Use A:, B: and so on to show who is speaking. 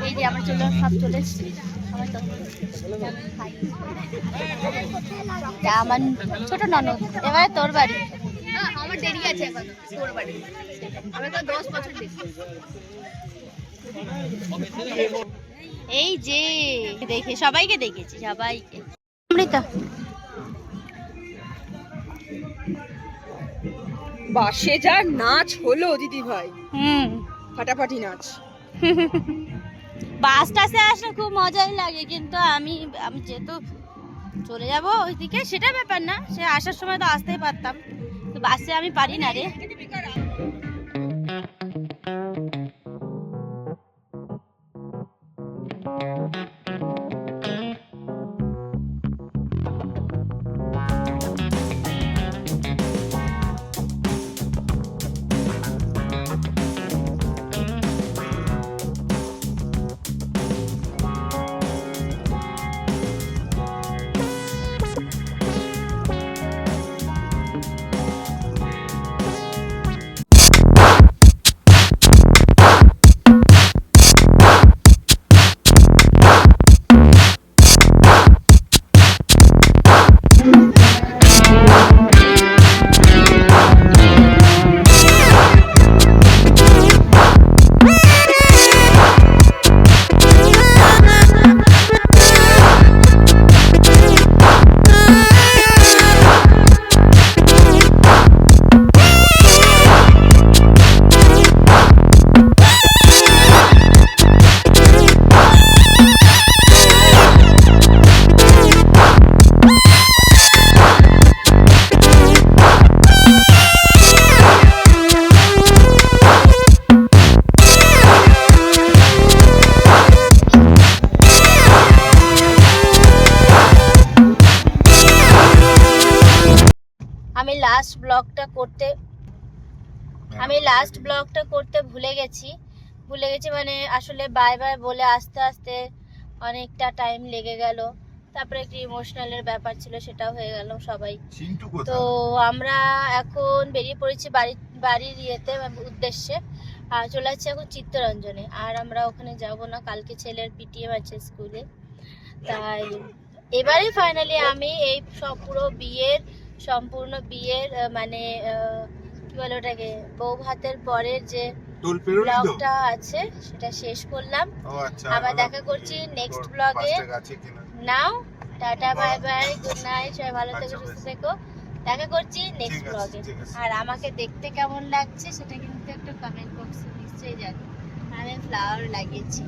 A: এই যে আমার সব চলে এসছে। আমার ছোট ননদ, এবারে তোর বাড়ি। আমার দেরি আছে এখন, তোর বাড়ি আমি তো 10 বছর দেখি। এই যে দেখে সবাইকে দেখেছি, সবাইকে। অমৃতা
B: বাসে যা নাচ হলো দিদি ভাই, ফাটাফাটি নাচ।
A: বাস টাসে আসলে খুব মজাই লাগে, কিন্তু আমি যেহেতু চলে যাব ওইদিকে, সেটা ব্যাপার না, সে আসার সময় তো আসতেই পারতাম, তো বাসে আমি পারি না রে। আমি লাস্ট ব্লগটা করতে ভুলে গেছি মানে আসলে বাই বাই বলে আস্তে আস্তে অনেকটা টাইম লেগে গেল, তারপরে একটু ইমোশনালের ব্যাপার ছিল, সেটাও হয়ে গেল সবাই। তো আমরা এখন বেরিয়ে পড়েছি বাড়ির ইয়েতে উদ্দেশ্যে, আর চলে যাচ্ছি এখন চিত্তরঞ্জনে। আর আমরা ওখানে যাব না, কালকে ছেলের পিটিএম আছে স্কুলে, তাই এবারে ফাইনালি আমি এই সম্পূর্ণ বিয়ের মানে কি বলে ওটাকে, বউ ভাতের পরের যে ব্লগটা আছে সেটা শেষ করলাম। আবার দেখা করছি নেক্সট ব্লগে। Now tata, bye bye, good night, সবাই ভালো থেকো, সুস্থ থেকো। দেখা করছি নেক্সট ব্লগে। আর আমাকে দেখতে কেমন লাগছে সেটা কিন্তু একটু কমেন্ট বক্সে নিশ্চয়ই জানি। আমি ফ্লাওয়ার লাগিয়েছি।